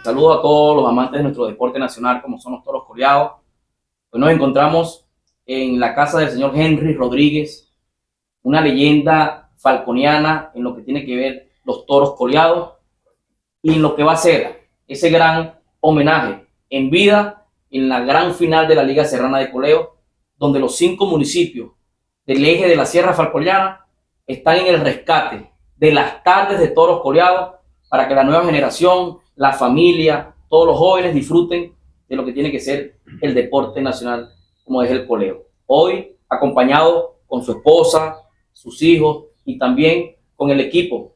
Saludos a todos los amantes de nuestro deporte nacional, como son los toros coleados. Hoy nos encontramos en la casa del señor Henry Rodríguez, una leyenda falconiana en lo que tiene que ver los toros coleados y en lo que va a ser ese gran homenaje en vida en la gran final de la Liga Serrana de Coleo, donde los 5 municipios del eje de la Sierra Falconiana están en el rescate de las tardes de toros coleados para que la nueva generación, la familia, todos los jóvenes disfruten de lo que tiene que ser el deporte nacional como es el coleo. Hoy acompañado con su esposa, sus hijos y también con el equipo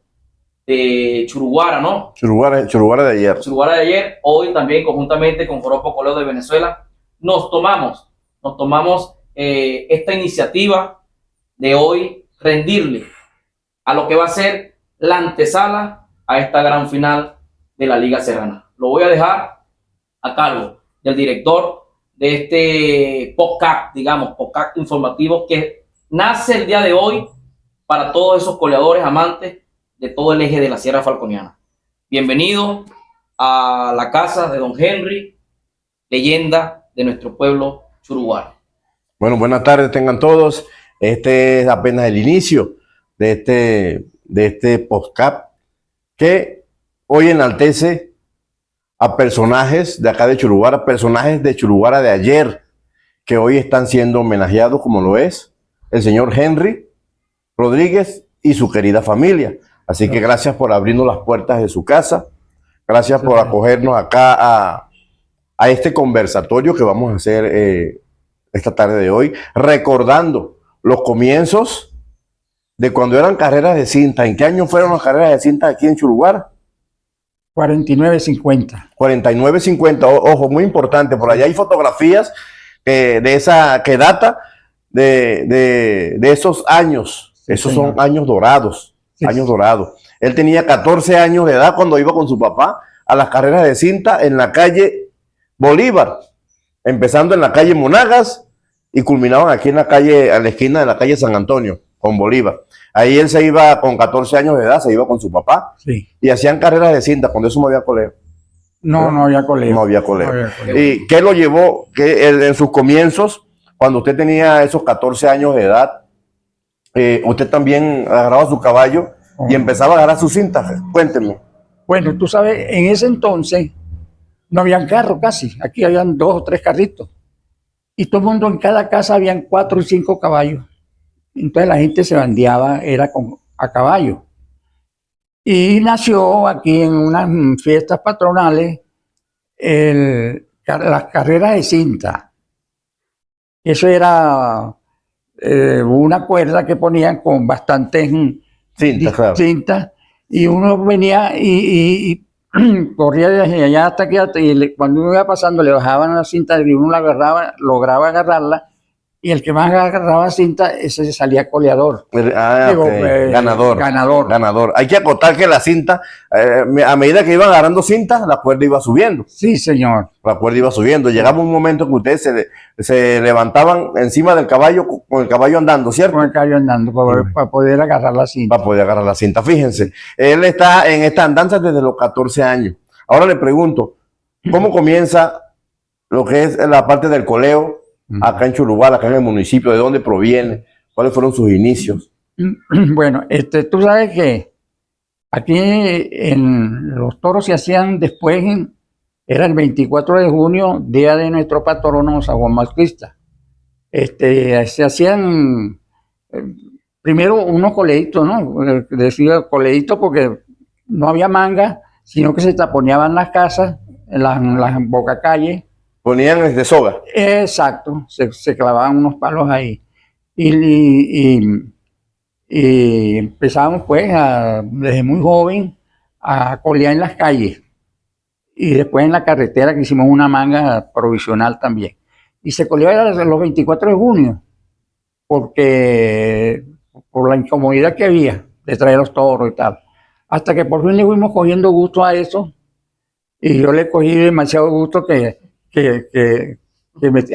de Churuguara, ¿no? Churuguara de ayer. Churuguara de ayer, hoy también conjuntamente con Joropo Coleo de Venezuela, nos tomamos esta iniciativa de hoy rendirle a lo que va a ser la antesala a esta gran final de la Liga Serrana. Lo voy a dejar a cargo del director de este podcast, podcast informativo que nace el día de hoy para todos esos coleadores amantes de todo el eje de la Sierra Falconiana. Bienvenido a la casa de don Henry, leyenda de nuestro pueblo Churuguara. Bueno, buenas tardes tengan todos. Este es apenas el inicio de este podcast que hoy enaltece a personajes de acá de Churuguara, personajes de Churuguara de ayer, que hoy están siendo homenajeados, como lo es el señor Henry Rodríguez y su querida familia. Así que gracias por abrirnos las puertas de su casa, gracias por acogernos acá a este conversatorio que vamos a hacer esta tarde de hoy, recordando los comienzos de cuando eran carreras de cinta. ¿En qué año fueron las carreras de cinta aquí en Churuguara? 49-50. 49-50, ojo, muy importante. Por allá hay fotografías que data de esos años. Sí, esos señor. Son años dorados, sí. Años dorados. Él tenía 14 años de edad cuando iba con su papá a las carreras de cinta en la calle Bolívar, empezando en la calle Monagas y culminaban aquí en la calle, a la esquina de la calle San Antonio, con Bolívar. Ahí él se iba con 14 años de edad, se iba con su papá, sí. Y hacían carreras de cinta, cuando eso no había coleo. No había coleo. No había coleo. ¿Y qué lo llevó? Que en sus comienzos, cuando usted tenía esos 14 años de edad, usted también agarraba su caballo y empezaba a agarrar sus cintas. Cuéntenme. Bueno, tú sabes, en ese entonces no habían carros casi. Aquí habían 2 o 3 carritos. Y todo el mundo, en cada casa habían 4 y 5 caballos. Entonces la gente se bandeaba, era a caballo. Y nació aquí en unas fiestas patronales las carreras de cinta. Eso era una cuerda que ponían con bastantes cintas, y uno venía y corría desde allá hasta aquí, y cuando uno iba pasando le bajaban la cinta y uno la agarraba, lograba agarrarla, y el que más agarraba cinta, ese salía coleador. Ganador. Hay que acotar que la cinta, a medida que iban agarrando cinta, la cuerda iba subiendo. Sí, señor. La cuerda iba subiendo. Llegaba un momento que ustedes se levantaban encima del caballo, con el caballo andando, ¿cierto? Con el caballo andando, para poder agarrar la cinta. Para poder agarrar la cinta. Fíjense, él está en esta andanza desde los 14 años. Ahora le pregunto, ¿cómo comienza lo que es la parte del coleo acá en Churuguara, acá en el municipio? ¿De dónde proviene? ¿Cuáles fueron sus inicios? Bueno, tú sabes que aquí en los toros se hacían después, era el 24 de junio, día de nuestro patrono San Juan Bautista. Se hacían primero unos coleitos, ¿no? Decía coleitos porque no había manga, sino que se taponeaban las casas, en las bocacalles. Ponían desde soga. Exacto, se clavaban unos palos ahí. Y empezábamos pues desde muy joven a colear en las calles. Y después en la carretera, que hicimos una manga provisional también. Y se coleaba los 24 de junio, porque por la incomodidad que había de traer los toros y tal. Hasta que por fin le fuimos cogiendo gusto a eso. Y yo le cogí demasiado gusto que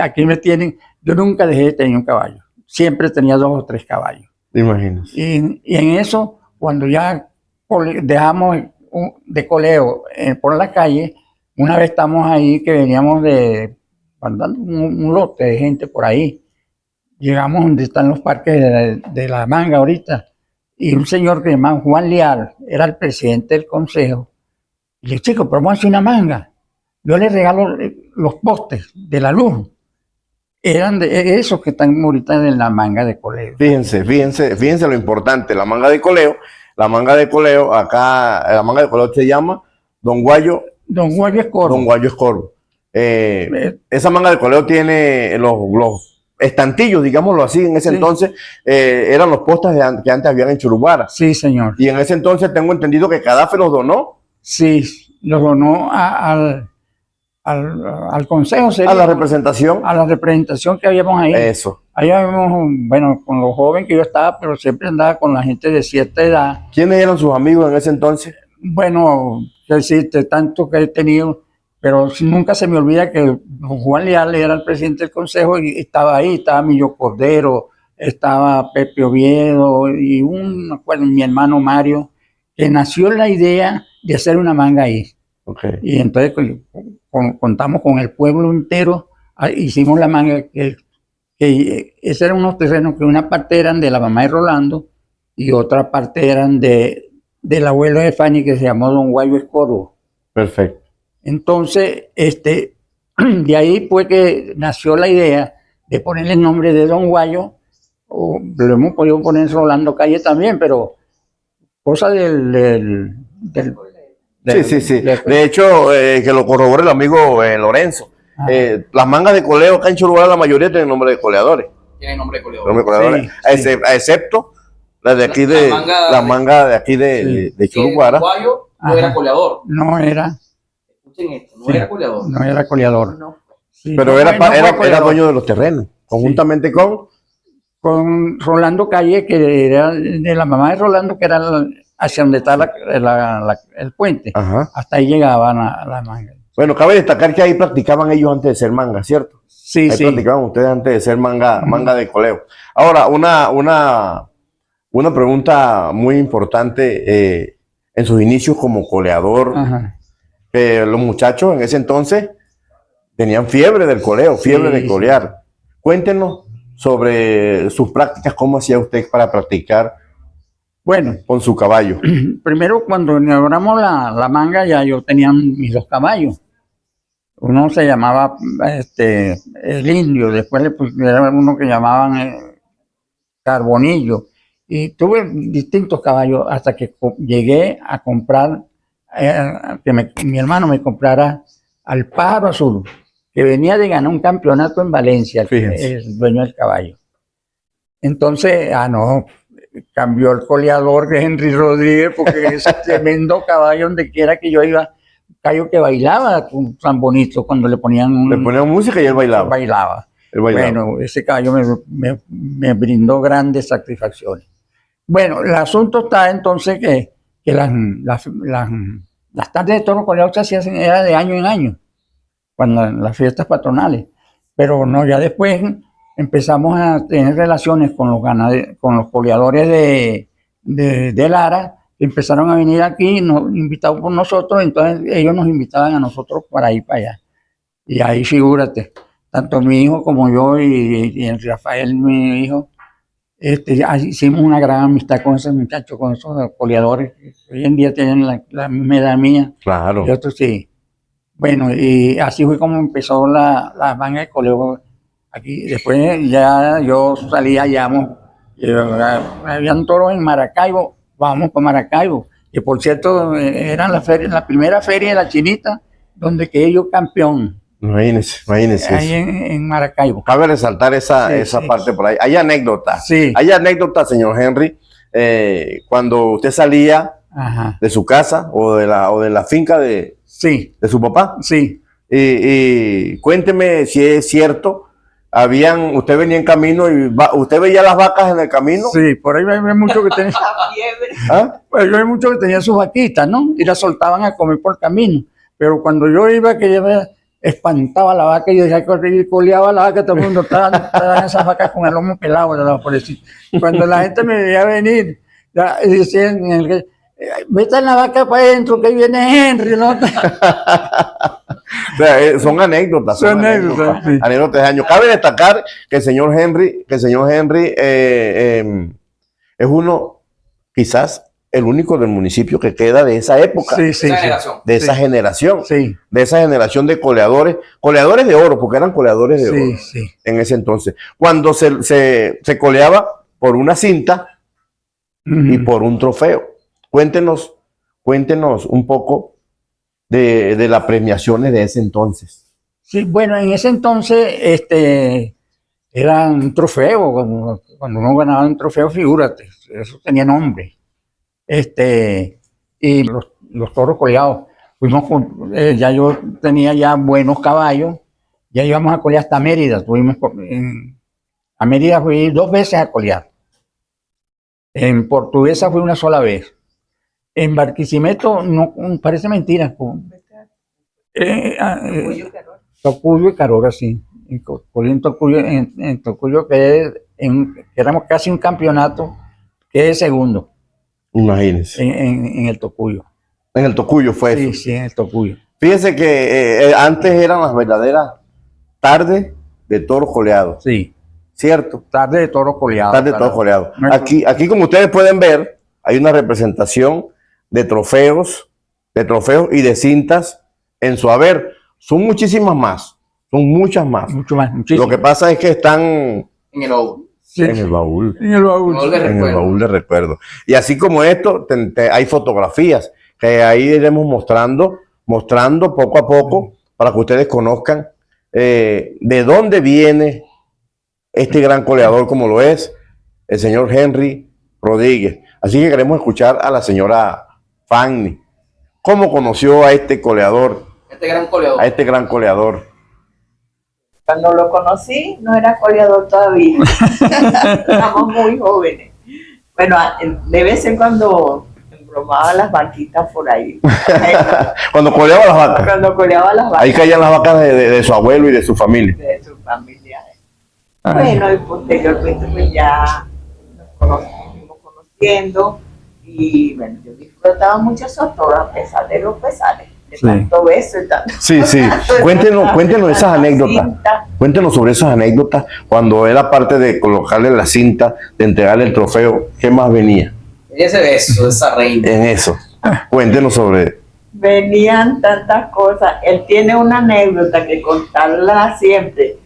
aquí me tienen. Yo nunca dejé de tener un caballo. Siempre tenía 2 o 3 caballos. Imagínese. Y en eso, cuando ya dejamos de coleo por la calle, Una vez estamos ahí que veníamos andando un lote de gente por ahí. Llegamos donde están los parques de la Manga ahorita. Y un señor que se llama Juan Leal, era el presidente del consejo. Y le dije, chico, pero vamos a hacer una manga. Yo le regalo los postes de la luz. Eran de esos que están ahorita en la Manga de Coleo. Fíjense lo importante, la manga de coleo, acá, la manga de coleo se llama Don Guayo. Don Guayo Escorbo. Don Guayo Escorbo. Esa manga de coleo tiene los estantillos, digámoslo así, en ese entonces, eran los postes que antes habían en Churubara. Sí, señor. Y en ese entonces tengo entendido que Cadafe los donó. Sí, los donó al consejo. A la representación. A la representación que habíamos ahí. Eso. Ahí habíamos, bueno, con los jóvenes que yo estaba, pero siempre andaba con la gente de cierta edad. ¿Quiénes eran sus amigos en ese entonces? Bueno, que decirte, tanto que he tenido, pero nunca se me olvida que Juan Leal era el presidente del consejo y estaba ahí, estaba Millo Cordero, estaba Pepe Oviedo y mi hermano Mario, que nació la idea de hacer una manga ahí. Okay. Y entonces contamos con el pueblo entero, hicimos la manga, que esos eran unos terrenos que una parte eran de la mamá de Rolando y otra parte eran del abuelo de Fanny, que se llamó Don Guayo Escorbo. Perfecto. Entonces, de ahí fue que nació la idea de ponerle el nombre de Don Guayo, o lo hemos podido poner Rolando Calle también, pero cosa del Sí. De hecho, que lo corrobore el amigo Lorenzo. Las mangas de coleo acá en Churubara, la mayoría tienen nombre de coleadores. Tienen nombre de coleadores. Sí. Excepto la de aquí la manga de aquí de Churubara. Guayo no era coleador. No era. Escuchen esto, no era coleador. No era coleador. No. Sí, pero era dueño de los terrenos, conjuntamente con Rolando Calle, que era de la mamá de Rolando, que era hacia donde está el puente. Ajá. Hasta ahí llegaban a la manga. Bueno, cabe destacar que ahí practicaban ellos antes de ser manga, ¿cierto? Sí, ahí practicaban ustedes antes de ser manga de coleo. Ahora, una pregunta muy importante en sus inicios como coleador. Ajá. Los muchachos en ese entonces tenían fiebre del coleo, fiebre de colear. Cuéntenos sobre sus prácticas, cómo hacía usted para practicar con su caballo. Primero, cuando inauguramos la manga, ya yo tenía mis 2 caballos. Uno se llamaba el Indio, después era uno que llamaban Carbonillo. Y tuve distintos caballos hasta que llegué a comprar, mi hermano me comprara al Pájaro Azul, que venía de ganar un campeonato en Valencia, el dueño del caballo. Entonces, cambió el coleador de Henry Rodríguez, porque ese tremendo caballo, donde quiera que yo iba, caballo que bailaba tan bonito cuando le ponían música y él bailaba. Bueno, ese caballo me brindó grandes satisfacciones. Bueno, el asunto está entonces que las tardes de toro coleado se hacían era de año en año, cuando las fiestas patronales, pero no, ya después empezamos a tener relaciones con los coleadores de Lara, que empezaron a venir aquí, invitados por nosotros, entonces ellos nos invitaban a nosotros para ir para allá. Y ahí figúrate, tanto mi hijo como yo y el Rafael, mi hijo, hicimos una gran amistad con esos muchachos, con esos coleadores, que hoy en día tienen la misma edad mía. Claro. Y otros sí. Bueno, y así fue como empezó la manga de coleo aquí. Después ya yo salía, habían toros en Maracaibo, vamos para Maracaibo, que por cierto era la primera feria de la Chinita, donde quedé yo campeón. Imagínese. Ahí en Maracaibo. Cabe resaltar esa parte por ahí. Hay anécdotas. Sí. Hay anécdotas, señor Henry, cuando usted salía de su casa o de la finca de su papá. Sí. Y cuénteme si es cierto. Usted venía en camino y usted veía las vacas en el camino. Sí, por ahí hay muchos que tenían. Pues hay muchos que tenían sus vaquitas, ¿no? Y las soltaban a comer por camino. Pero cuando yo iba, que yo me espantaba la vaca y yo decía que coleaba la vaca, todo el mundo estaban esas vacas con el lomo pelado, por decir. Cuando la gente me veía venir, decían, vete en la vaca para adentro, que ahí viene Henry, ¿no? O sea, son anécdotas. Son anécdotas, sí. Anécdotas de años. Cabe destacar que el señor Henry, es uno, quizás, el único del municipio que queda de esa época. Sí, sí, Esa sí. generación. De esa generación. Sí, De esa generación de coleadores de oro, porque eran coleadores de sí, oro sí. en ese entonces. Cuando se coleaba por una cinta y por un trofeo. Cuéntenos un poco de las premiaciones de ese entonces. Sí, bueno, en ese entonces era un trofeo, cuando uno ganaba un trofeo, figúrate, eso tenía nombre. Y los toros coleados, ya yo tenía ya buenos caballos, ya íbamos a colear hasta Mérida, a Mérida fui 2 veces a colear. En Portuguesa fui una sola vez. En Barquisimeto, no, parece mentira. Tocuyo y Carora, sí. En Tocuyo que éramos casi un campeonato, que es segundo Imagínense. en el Tocuyo. En el Tocuyo fue Sí, eso. sí, en el Tocuyo. Fíjense que antes eran las verdaderas tardes de toros coleados. Sí, ¿Cierto? tarde de toros coleados. Tarde de toros coleados. No, Aquí, como ustedes pueden ver, hay una representación de trofeos y de cintas en su haber. Son muchísimas más. Son muchas más. mucho más, muchísimo. Lo que pasa es que están En el baúl. Sí, en el baúl. en el baúl. No, de En el recuerdo. baúl de recuerdo. Y así como esto, hay fotografías que ahí iremos mostrando poco a poco para que ustedes conozcan de dónde viene este gran coleador como lo es el señor Henry Rodríguez. Así que queremos escuchar a la señora Fanny. ¿Cómo conoció a este coleador, Este gran coleador. a este gran coleador? Cuando lo conocí, no era coleador todavía. Éramos muy jóvenes. Bueno, de vez en cuando embromaba las vaquitas por ahí. Cuando coleaba las vacas. Cuando coleaba las vacas Ahí caían las vacas de su abuelo y de su familia. de su familia. Bueno, y posteriormente pues ya nos fuimos conociendo y bueno, yo disfrutaba mucho esos toros a pesar de los pesares. De Sí. tanto beso y tanto. Sí, sí. Cuéntenos esas tanta anécdotas. cinta. Cuéntenos sobre esas anécdotas cuando era parte de colocarle la cinta, de entregarle el trofeo. ¿Qué más venía Y ese beso, esa reina. en eso? Cuéntenos sobre. Venían tantas cosas. Él tiene una anécdota que contarla siempre.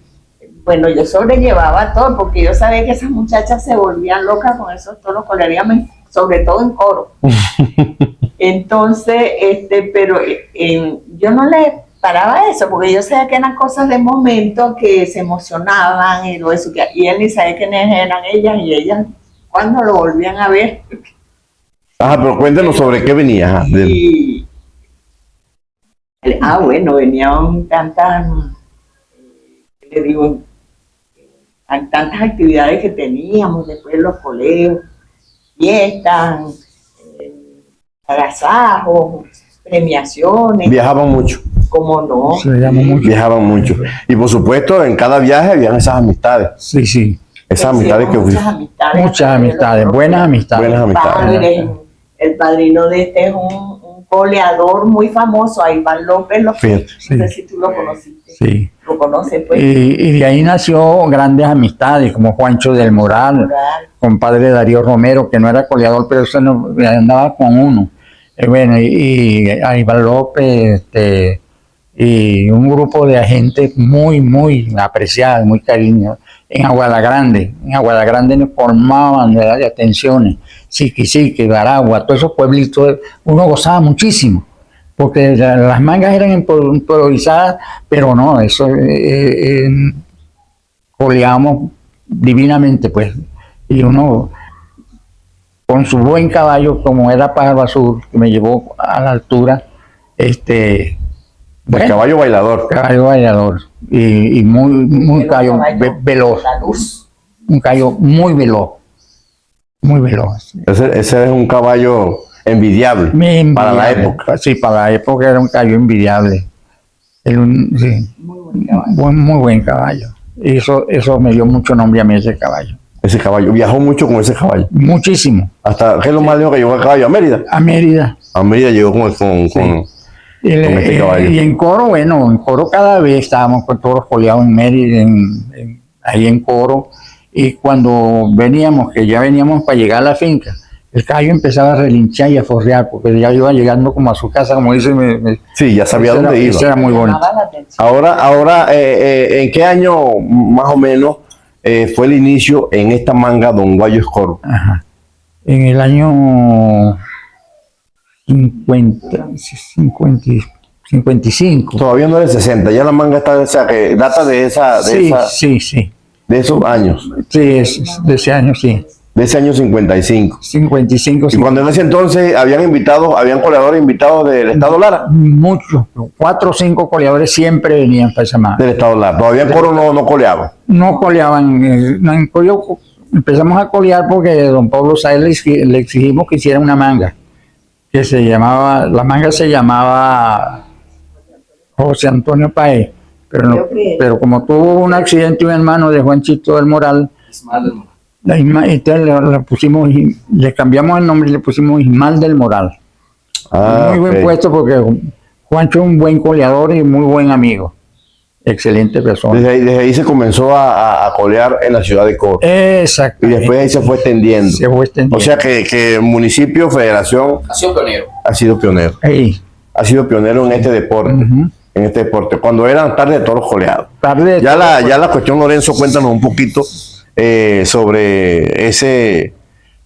Bueno, yo sobrellevaba todo porque yo sabía que esas muchachas se volvían locas con esos toros coleríamos, sobre todo en coro. Entonces, pero yo no le paraba eso porque yo sabía que eran cosas de momento que se emocionaban y todo eso. Y él ni sabía quiénes eran ellas y ellas cuando lo volvían a ver. Ajá, pero cuéntenos sobre qué venía. Ajá, Bueno, venían tantas, ¿qué le digo? Tantas actividades que teníamos después de los colegios, fiestas, agasajos, premiaciones, Viajaban mucho, como no. Se llama mucho. viajaban mucho. Y por supuesto, en cada viaje habían esas amistades. Sí, sí. Esas amistades que Muchas amistades. Muchas amistades, buenas amistades. Buenas amistades. El padrino de este es un coleador muy famoso, Iván López. Fíjate. Sí. No sé si tú lo conociste. Sí. Lo conoces, pues. Y de ahí nació grandes amistades, como Juancho del Moral, compadre Darío Romero, que no era coleador, pero se andaba con uno. Bueno, y Iván López, y un grupo de gente muy, muy apreciada, muy cariño. En Aguada Grande nos formaban de atenciones, Siquisique, Baragua, todos esos pueblitos, uno gozaba muchísimo, porque las mangas eran improvisadas, pero no, eso coleábamos divinamente, pues, y uno con su buen caballo, como era Pájaro Azul, que me llevó a la altura, El bueno, caballo bailador. caballo bailador y muy caballo veloz, La luz. un caballo muy veloz, Ese es un caballo envidiable para la Envidiable. época. Sí, para la época era un caballo envidiable. Sí, Muy buen caballo. muy buen caballo. Y eso me dio mucho nombre a mí, ese caballo. Ese caballo. Viajó mucho con ese caballo. Muchísimo. Hasta, ¿qué es lo más lejos que llegó el caballo? A Mérida. A Mérida. A Mérida llegó con con este caballo. Y en coro, bueno, en coro cada vez estábamos con todos los coleados en Mérida, ahí en coro, y cuando veníamos, que ya veníamos para llegar a la finca, el caballo empezaba a relinchar y a forrear, porque ya iba llegando como a su casa, como dice. Sí, ya sabía dónde iba. Eso era muy bonito. Llamaba la atención. Ahora, ¿en qué año más o menos fue el inicio en esta manga Don Guayo Escoro? Ajá. En el año 55. Todavía no era el 60, ya la manga está, o sea, que data de Sí. de esos años, Sí, es de ese año, sí. de ese año 55. 55, Y sí. cuando en ese entonces habían coleadores invitados del Estado Lara, Muchos, 4 o 5 coleadores siempre venían para esa manga. del Estado Lara. Todavía en coro no coleaba. No coleaban, empezamos a colear porque don Pablo Sáenz le exigimos que hiciera una manga, que la manga se llamaba José Antonio Paez, pero como tuvo un accidente un hermano de Juanchito del Moral, entonces le cambiamos el nombre y le pusimos Ismael del Moral. Muy buen Ok. puesto porque Juancho es un buen coleador y muy buen amigo. Excelente persona. Desde ahí se comenzó a colear en la ciudad de Coro. Exacto. Y después ahí se fue extendiendo. Se fue extendiendo. O sea que el municipio, federación, Ha sido pionero. ha sido pionero. Ahí. Ha sido pionero en este deporte. Ujú. En este deporte. Cuando eran tarde de toros coleados. Tarde de Ya todo, la cuestión, Lorenzo, cuéntanos un poquito sobre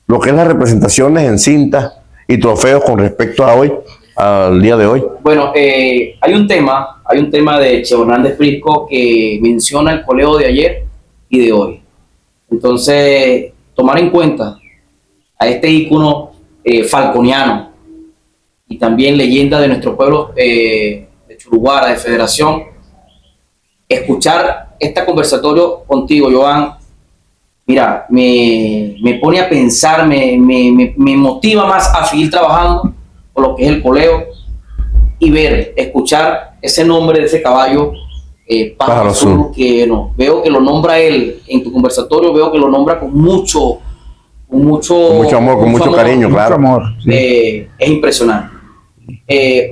lo que es las representaciones en cinta y trofeos con respecto a hoy, al día de hoy. Bueno, hay un tema de Cheo Hernández Prisco que menciona el coleo de ayer y de hoy. Entonces, tomar en cuenta a este ícono falconiano y también leyenda de nuestro pueblo de Churuguara, de Federación, escuchar este conversatorio contigo, Joan, mira, me pone a pensar, me motiva más a seguir trabajando por lo que es el coleo y escuchar ese nombre de ese caballo, Pájaro Azul, que no, veo que lo nombra él en tu conversatorio, veo que lo nombra con mucho amor, con mucho cariño, mucho claro. amor. Sí. Es impresionante.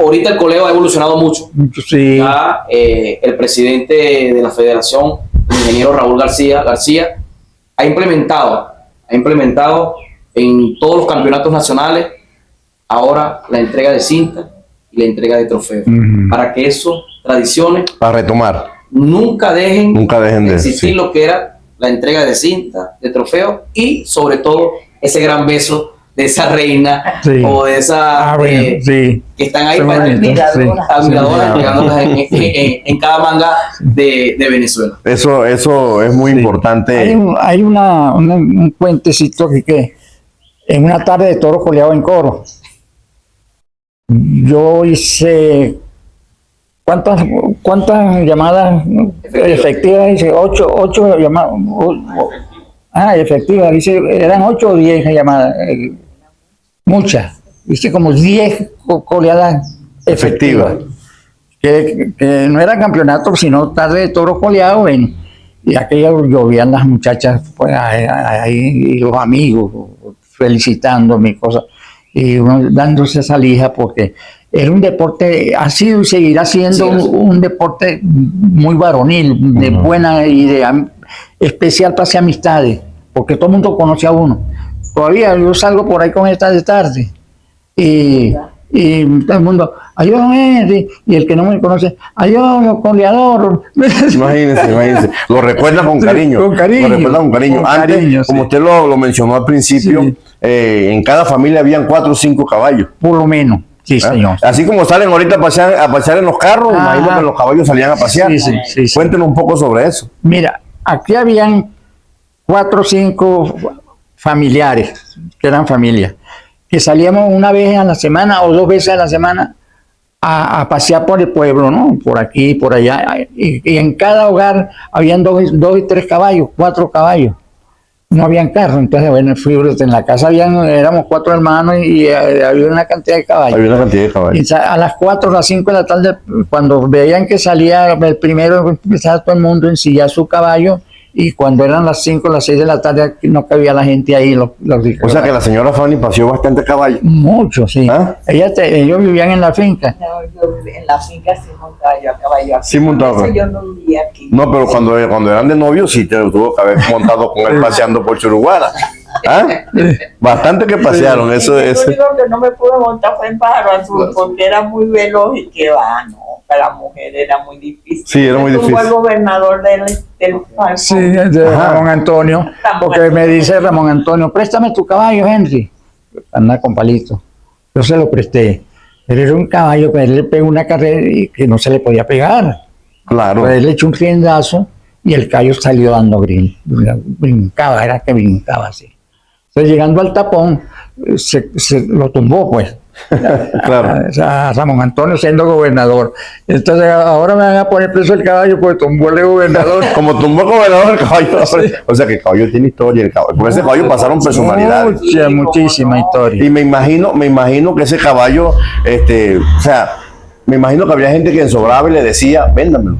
Ahorita el coleo ha evolucionado mucho. Sí. Ya, el presidente de la federación, el ingeniero Raúl García, ha implementado en todos los campeonatos nacionales ahora la entrega de cinta y la entrega de trofeos, para que esas tradiciones Para retomar. nunca dejen de existir, sí. lo que era la entrega de cinta, de trofeos y sobre todo ese gran beso de esa reina Sí. o de esa Bueno, sí. que están ahí Son para bonitas, sí. admiradoras, Sí. llegándolas en cada manga de Venezuela. Eso es muy Sí. importante. Hay un cuentecito que en una tarde de toro coleado en coro, yo hice ¿cuántas llamadas efectivas? Hice 8 llamadas. Efectivas, eran 8 o 10 llamadas, muchas. Hice como 10 coleadas efectivas. Que no era campeonato, sino tarde de toros coleados, ven. Y aquello llovían las muchachas, pues ahí, y los amigos felicitándome y cosas, y uno dándose esa lija, porque era un deporte, ha sido y seguirá siendo un deporte muy varonil, de buena idea, especial para hacer amistades, porque todo el mundo conoce a uno. Todavía yo salgo por ahí con esta de tarde, y todo el mundo, adiós Henry, y el que no me conoce, adiós coleador. Imagínense, lo recuerda con cariño. Con cariño. Lo recuerda con cariño. Antes, cariño, como sí. usted lo mencionó al principio, Sí. En cada familia habían 4 o 5 caballos. Por lo menos, sí, ¿Ah? señor. Así como salen ahorita a pasear en los carros, Ajá. imagino que los caballos salían a pasear. Sí. Cuéntenos un poco sobre eso. Mira, aquí habían 4 o 5 familiares, que eran familias, que salíamos una vez a la semana o 2 veces a la semana a pasear por el pueblo, ¿no? Por aquí, por allá. Y en cada hogar habían 2 y 3 caballos, 4 caballos. No habían carro, entonces, bueno, en la casa éramos 4 hermanos y había una cantidad de caballos. Había una cantidad de caballos. Y a las 4 o las 5 de la tarde, cuando veían que salía el primero, empezaba todo el mundo a ensillar su caballo y cuando eran las 5, las 6 de la tarde no cabía la gente ahí. O sea que la señora Fanny paseó bastante caballo. Mucho, sí. ¿Ah? Ellos vivían en la finca. No, yo en la finca sí montaba yo a caballo. Aquí Sí montaba. eso yo no vivía aquí. No, pero cuando eran de novios sí te tuvo que haber montado con él paseando por Churuguara. ¿Ah? Bastante que pasearon, eso Lo es. único que no me pude montar fue en Pájaro Azul porque era muy veloz y que va, no, para la mujer era muy difícil. Sí, era muy Tuvo difícil. el gobernador del Falcón. Sí, de Ajá. Ramón Antonio, porque me dice Ramón Antonio, préstame tu caballo, Henry. Anda con palito. Yo se lo presté. Pero era un caballo que él le pegó una carrera y que no se le podía pegar. Claro. Pues él le echó un riendazo y el caballo salió dando brincaba, era que brincaba así. Entonces llegando al tapón, se lo tumbó pues. Claro. A Ramón Antonio siendo gobernador. Entonces ahora me van a poner preso el caballo porque tumbó el gobernador. Como tumbó el gobernador el caballo. O sea que el caballo tiene historia. El caballo. Por ese caballo pasaron personalidades. Muchísima historia. Y me imagino que ese caballo, o sea, me imagino que habría gente que en Sobraba y le decía, véndamelo.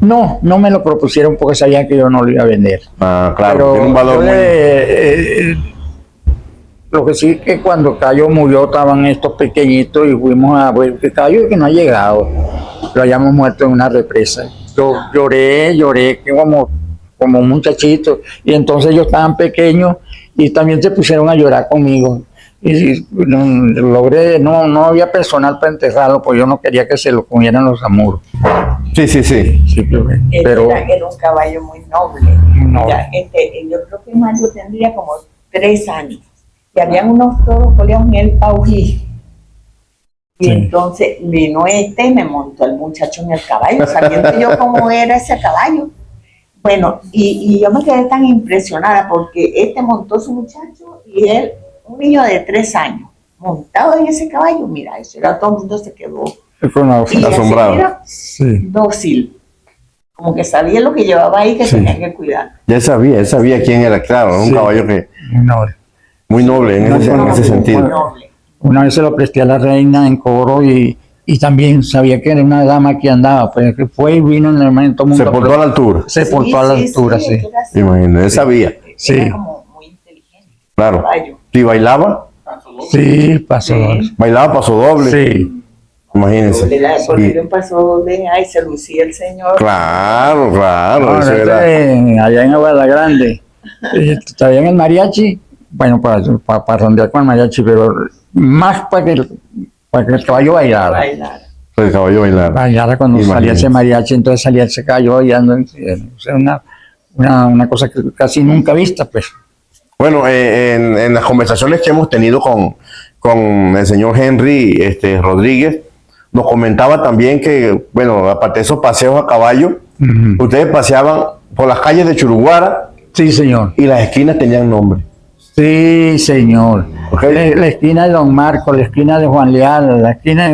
No me lo propusieron porque sabían que yo no lo iba a vender. Ah, claro, Pero tiene un valor yo muy. lo que sí es que cuando Cayo murió estaban estos pequeñitos y fuimos a ver que Cayo que no ha llegado. Lo hayamos muerto en una represa. Yo lloré que como un muchachito. Y entonces ellos estaban pequeños y también se pusieron a llorar conmigo. Y no había personal para enterrarlo, pues yo no quería que se lo comieran los amuros. Sí. Sí, pero Era un caballo muy noble. No. Ya, yo creo que Mario tendría como 3 años. Y habían unos toros coleados en el Paují. Y Sí. entonces vino y me montó el muchacho en el caballo, sabiendo yo cómo era ese caballo. Bueno, y yo me quedé tan impresionada porque montó su muchacho y él, un niño de 3 años, montado en ese caballo, mira, eso era, todo el mundo se quedó. Y Asombrado. era sí. dócil, como que sabía lo que llevaba ahí que Sí. tenía que cuidar. Ya él sabía quién era, claro, era un Sí. caballo que No. muy noble en ese Muy sentido. noble. Una vez se lo presté a la reina en coro y también sabía que era una dama que andaba, pues que fue y vino en el momento Se portó a la altura, Se portó a la altura, sí. era así. imagínate, él sabía, Sí. Era como muy inteligente. claro. Caballo. Y bailaba Sí, pasó. Sí. bailaba paso doble, Sí. imagínense. Porque un paso de ay, se lucía el señor. Claro, No, eso era. allá en Aguada Grande, todavía en el mariachi, bueno, para rondear con el mariachi, pero más para que el caballo bailara. Bailar. El caballo bailaba. Bailara cuando salía Imagínese. ese mariachi, entonces salía ese caballo bailando. O sea, una cosa que casi nunca vista, pues. Bueno, en las conversaciones que hemos tenido con el señor Henry Rodríguez, nos comentaba también que, bueno, aparte de esos paseos a caballo, ustedes paseaban por las calles de Churuguara Sí, señor. y las esquinas tenían nombre. Sí, señor. Ok. La esquina de Don Marco, la esquina de Juan Leal, la esquina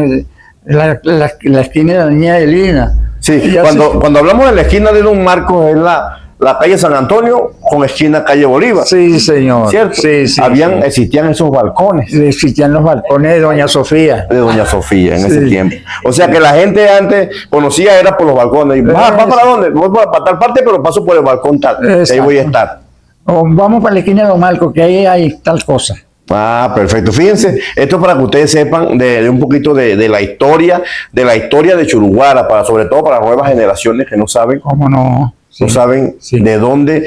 la esquina de la niña Elina. Sí, Y cuando hablamos de la esquina de Don Marcos es la calle San Antonio con esquina calle Bolívar. Sí, señor. ¿Cierto? Sí. Existían esos balcones Existían los balcones de Doña Sofía. de Doña Sofía en ese Sí. tiempo. O sea que la gente antes conocía era por los balcones. Y, ¿va para dónde? Voy para tal parte, pero paso por el balcón tal. Y ahí Exacto. voy a estar. O vamos para la esquina de Don Marco, que ahí hay tal cosa. Ah, perfecto. Fíjense, esto es para que ustedes sepan de un poquito de la historia de Churuguara, sobre todo para las nuevas generaciones que no saben, ¿Cómo no? no saben Sí. de dónde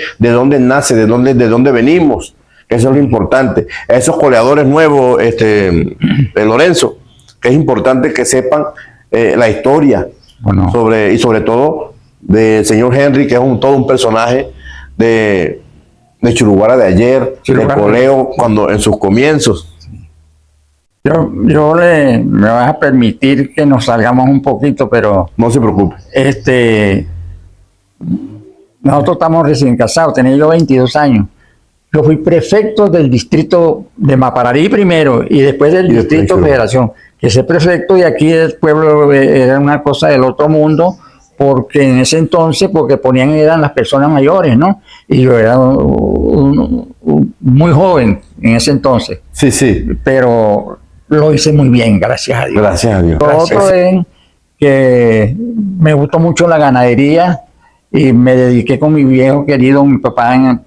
nace, de dónde venimos. Eso es lo importante. Esos coleadores nuevos, de Lorenzo, que es importante que sepan la historia Bueno, sobre todo del señor Henry, que es todo un personaje de Churuguara de ayer, Churuguara. de coleo cuando en sus comienzos. me vas a permitir que nos salgamos un poquito, pero No se preocupe. nosotros estamos recién casados, tenía yo 22 años. Yo fui prefecto del distrito de Mapararí primero y después del Y después distrito Churuguara. Federación. Que ese prefecto de aquí del pueblo era una cosa del otro mundo, porque en ese entonces, porque eran las personas mayores, ¿no? Y yo era muy joven en ese entonces, Sí, pero lo hice muy bien, gracias a Dios. gracias a Dios. Lo otro es que me gustó mucho la ganadería y me dediqué con mi viejo querido, mi papá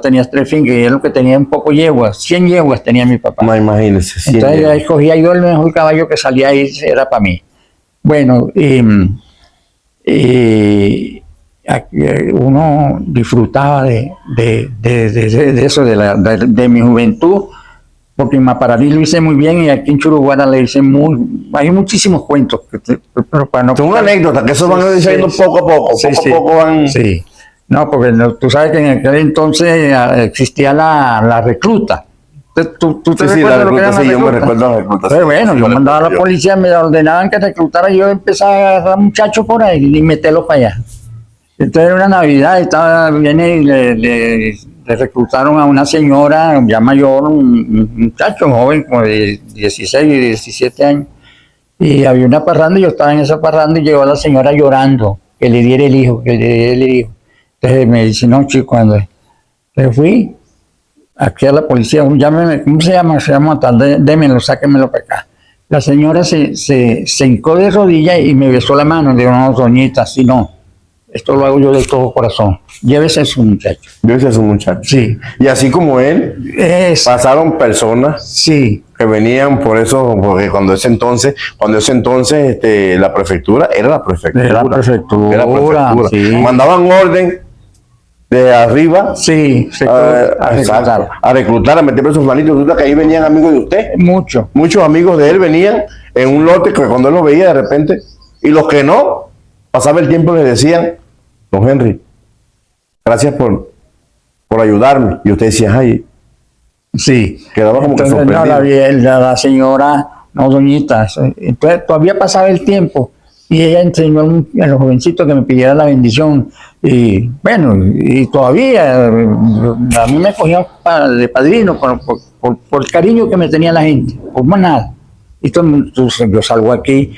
tenía 3 fincas y él lo que tenía un poco yeguas, 100 yeguas tenía mi papá. No, imagínese. Sí, Entonces yo escogía yo el mejor caballo que salía ahí, era para mí. Bueno, uno disfrutaba de eso, de mi juventud, porque en Mapararí lo hice muy bien y aquí en Churuguara le hice hay muchísimos cuentos. Pero para no son una anécdota, que eso van diciendo poco a poco, poco a poco van... Sí, no, porque tú sabes que en aquel entonces existía la recluta. ¿Tú te Sí, la recuerdas lo que recluta, era la sí, yo me recluta? recuerdo la recluta. Pero bueno, yo mandaba a la policía, me ordenaban que reclutara, y yo empezaba a agarrar muchachos por ahí y meterlos para allá. Entonces era una Navidad, viene y le reclutaron a una señora ya mayor, un muchacho, un joven como de 16 y 17 años. Y había una parranda y yo estaba en esa parranda y llegó la señora llorando, que le diera el hijo, que le diera el hijo. Entonces me dice, no, chico, cuando fui aquí a la policía, llámeme, ¿cómo se llama? Se llama tal, démelo, sáquemelo para acá. La señora se hincó de rodillas y me besó la mano, le dijo, no, doñita, así no. Esto lo hago yo de todo corazón. Llévese a su muchacho. Llévese a su muchacho. Sí. Y así como él, pasaron personas sí. que venían por eso, porque cuando ese entonces la prefectura era la prefectura. Era la prefectura. Era la prefectura. Sí. Mandaban orden de arriba sí, a reclutar, a meter presos malitos. Resulta que ahí venían amigos de usted. Muchos amigos de él venían en un lote que cuando él lo veía de repente, y los que no, pasaba el tiempo y le decían, don Henry, gracias por ayudarme. Y usted decía, ay. Sí. Quedaba como entonces, que sorprendido. No, la señora, no, doñita. Entonces todavía pasaba el tiempo y ella enseñó a los jovencitos que me pidieran la bendición. Y bueno, y todavía a mí me cogían de padrino por el cariño que me tenía la gente, por más nada. Y todo el mundo, yo salgo aquí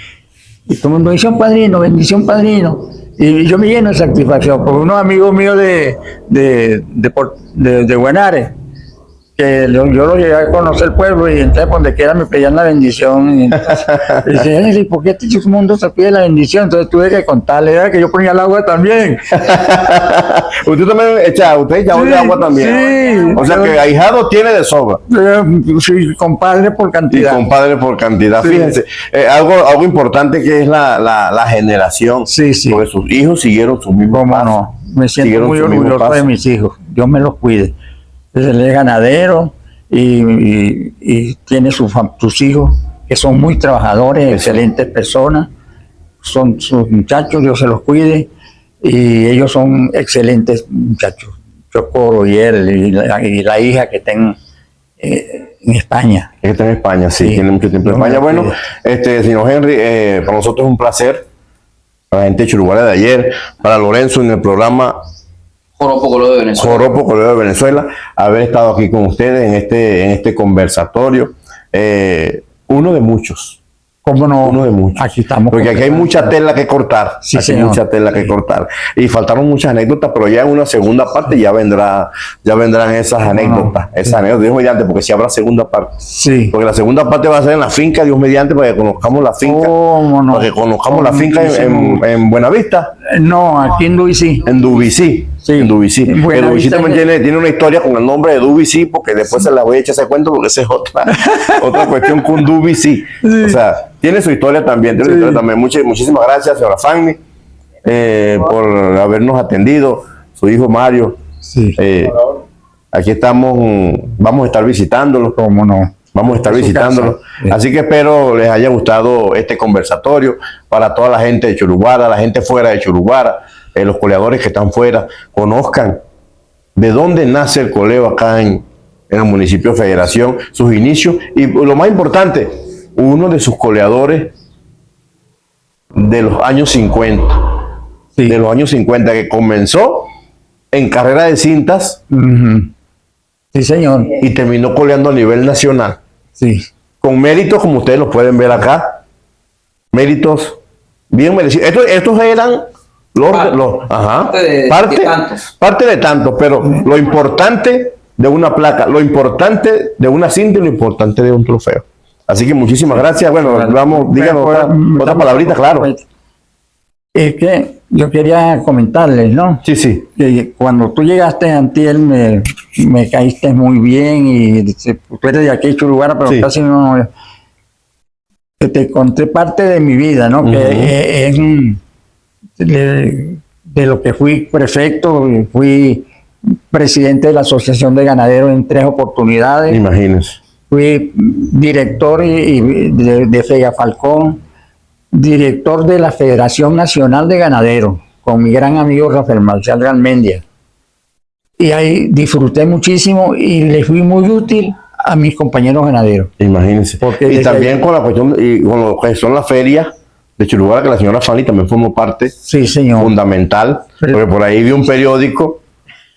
y todo el mundo dice, bendición padrino. Y yo me lleno de satisfacción, porque unos amigos míos de Guanare, que yo lo llegué a conocer el pueblo y entonces donde quiera me pedían la bendición. Y entonces, dice, ¿por qué todo el mundo se pide la bendición? Entonces tuve que contarle, era que yo ponía el agua también. Usted también echaba el agua también. Sí. O sea que ahijado tiene de sobra. Sí, compadre por cantidad. Y compadre por cantidad. Sí. Fíjense, algo importante que es la generación. Sí. Porque sus hijos siguieron su mismo paso. No, me siento muy orgulloso de mis hijos. Dios me los cuide. Él es ganadero y tiene sus hijos que son muy trabajadores, excelentes personas. Son sus muchachos, Dios se los cuide, y ellos son excelentes muchachos. Chocoro y él y la hija que está en España. Que está en España, sí, tiene mucho tiempo en España. Bueno, señor Henry, para nosotros es un placer, para la gente de Churuguara de ayer, para Lorenzo en el programa Joropo Coleo de Venezuela. Joropo Coleo de Venezuela, haber estado aquí con ustedes en este conversatorio. Uno de muchos. ¿Cómo no? Uno de muchos. Aquí estamos. Porque aquí hay mucha tela que cortar. Sí, aquí hay mucha tela que cortar. Y faltaron muchas anécdotas, pero ya en una segunda parte ya vendrán esas anécdotas. Esas anécdotas, Dios mediante, porque si habrá segunda parte. Sí. Porque la segunda parte va a ser en la finca, Dios mediante, para que conozcamos la finca. ¿Cómo no? Para que conozcamos la finca en Buenavista. No, aquí en Dubicí. En Dubicí. Sí. En Dubicí. El Dubicí también tiene una historia con el nombre de Dubicí, porque después se la voy a echar ese cuento, porque esa es otra cuestión con Dubicí. Sí. O sea, tiene su historia también. Muchísimas gracias, señora Fanny, por habernos atendido. Su hijo Mario. Sí. Aquí estamos, vamos a estar visitándolo. ¿Cómo no? Vamos a estar visitándolo. Así que espero les haya gustado este conversatorio para toda la gente de Churuguara, la gente fuera de Churuguara, los coleadores que están fuera, conozcan de dónde nace el coleo acá en el municipio de Federación, sus inicios y lo más importante, uno de sus coleadores de los años 50. Sí. De los años 50, que comenzó en carrera de cintas. Sí, señor. Y terminó coleando a nivel nacional. Sí. Con méritos, como ustedes los pueden ver acá. Méritos bien merecidos. Estos eran parte de tantos, pero lo importante de una placa, lo importante de una cinta y lo importante de un trofeo. Así que muchísimas gracias. Bueno, díganos otra palabrita, claro. es que yo quería comentarles, ¿no? Sí, sí. Que cuando tú llegaste antier me caíste muy bien y tú eres de aquí, Churubara, pero Sí. casi no... Que te conté parte de mi vida, ¿no? Ujú. Que es de lo que fui prefecto, fui presidente de la Asociación de Ganaderos en 3 oportunidades, Imagínense. fui director de Fega Falcón, director de la Federación Nacional de Ganaderos, con mi gran amigo Rafael Marcial Galmendia. Y ahí disfruté muchísimo y le fui muy útil a mis compañeros ganaderos. Imagínense. Porque Y desde también ahí- con la cuestión, y con lo que son las ferias de Churubara, que la señora Fanny también formó parte Sí, señor. fundamental, Pero- porque por ahí vi un periódico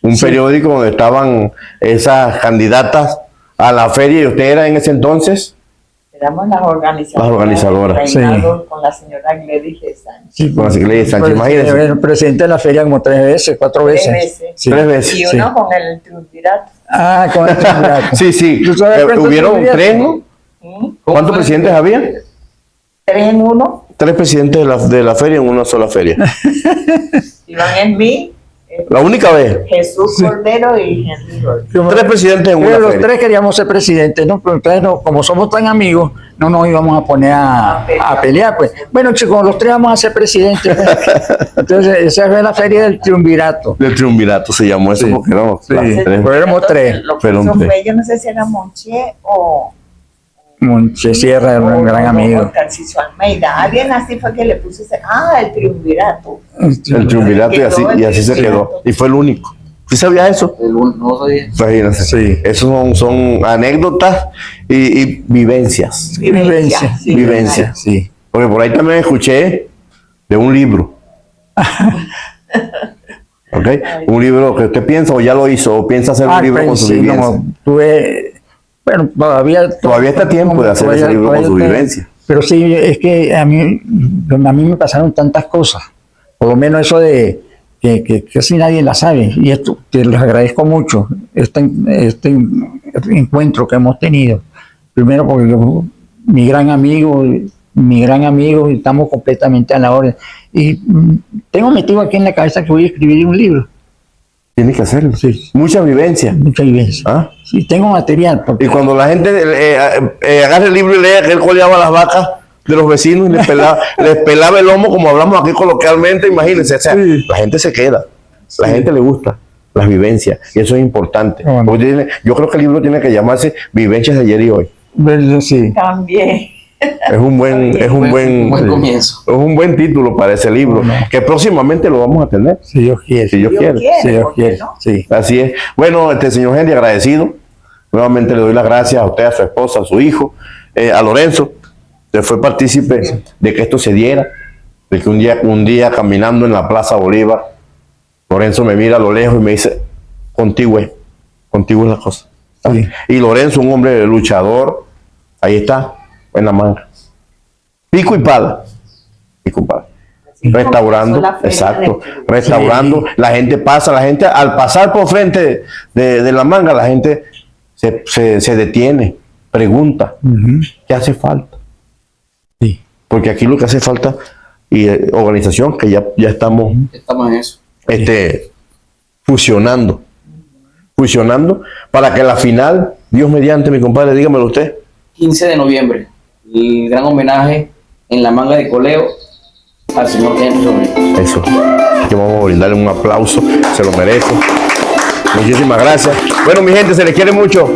donde estaban esas candidatas a la feria, y usted era en ese entonces. Éramos las organizadoras. Las organizadoras. Reinaldo con la señora Gledys de Sánchez. Sí, Con la Iglesia de Sánchez, imagínense. El presidente de la feria como 3 veces, 4 3 veces. veces. Sí. 3 veces. Y Sí. uno con el triunvirato. Ah, con el triunvirato. Sí, sí. ¿Tú sabes cuántos Hubieron triunviratos? 3, ¿no? ¿Cuántos presidentes había? 3 en 1. 3 presidentes de la feria en una sola feria. Iván Esmí, La única vez. Jesús Cordero y Henry Rodríguez. 3 presidentes en Pero una los feria. 3 queríamos ser presidentes, ¿no? Pero entonces, como somos tan amigos, no nos íbamos a poner a pelear, pues. Bueno, chicos, los 3 vamos a ser presidentes. Pues. Entonces, esa fue la feria del triunvirato. Del triunvirato se llamó eso, Sí. porque eran Sí. las 3. Pues éramos 3. Lo que Fueron hizo 3. fue, yo no sé si era Monché o Monche Sierra era un gran amigo. Tarcisio Almeida. Alguien así fue que le puso ese. el triunvirato. El triunvirato y así se quedó. Y fue el único. ¿Sí sabía eso? No sabía. Imagínense. Sí. Esos son anécdotas y vivencias. Vivencia. Sí. Vivencia. Sí. Porque por ahí también escuché de un libro. ¿Ok? Un libro que usted piensa o ya lo hizo o piensa hacer un libro con su sí, vivencia. no, bueno, todavía Está a tiempo de hacer ese libro con su vivencia. Pero sí, es que a mí me pasaron tantas cosas. Por lo menos eso de que casi nadie la sabe. Y esto, que les agradezco mucho, este encuentro que hemos tenido. Primero porque mi gran amigo, y estamos completamente a la orden. Y tengo metido aquí en la cabeza que voy a escribir un libro. Tiene que hacerlo. Sí. Mucha vivencia. Mucha vivencia. ¿Ah? Sí, tengo material. Porque Y cuando la gente agarra el libro y lea que él coleaba las vacas de los vecinos y les pelaba el lomo, como hablamos aquí coloquialmente, imagínense. O sea, Sí. la gente se queda. La gente le gusta las vivencias. Y eso es importante. Bueno. Porque yo creo que el libro tiene que llamarse Vivencias de ayer y hoy. sí. También. Es un buen Comienzo. Es un buen título para ese libro, No. que próximamente lo vamos a tener, Si Dios quiere. si Dios quiere. Si Dios ¿por qué quiere. no? Sí. Así es. Bueno, señor Henry, agradecido. Nuevamente le doy las gracias a usted, a su esposa, a su hijo, a Lorenzo, que fue partícipe de que esto se diera, de que un día caminando en la Plaza Bolívar, Lorenzo me mira a lo lejos y me dice, contigo es la cosa. Sí. Y Lorenzo, un hombre luchador, ahí está, en la manga. Pico y pala. Pico y pala. Restaurando, La feria exacto, de- restaurando, Sí. la gente pasa, al pasar por frente de la manga, la gente se detiene, pregunta, Ujú. ¿qué hace falta? Sí. Porque aquí lo que hace falta, y organización, que ya estamos Estamos en eso. fusionando para que la final, Dios mediante, mi compadre, dígamelo usted, 15 de noviembre, el gran homenaje en la manga de coleo al señor Henry Rodríguez. eso, que vamos a brindarle un aplauso, se lo merece. Muchísimas gracias. Bueno, mi gente, se les quiere mucho.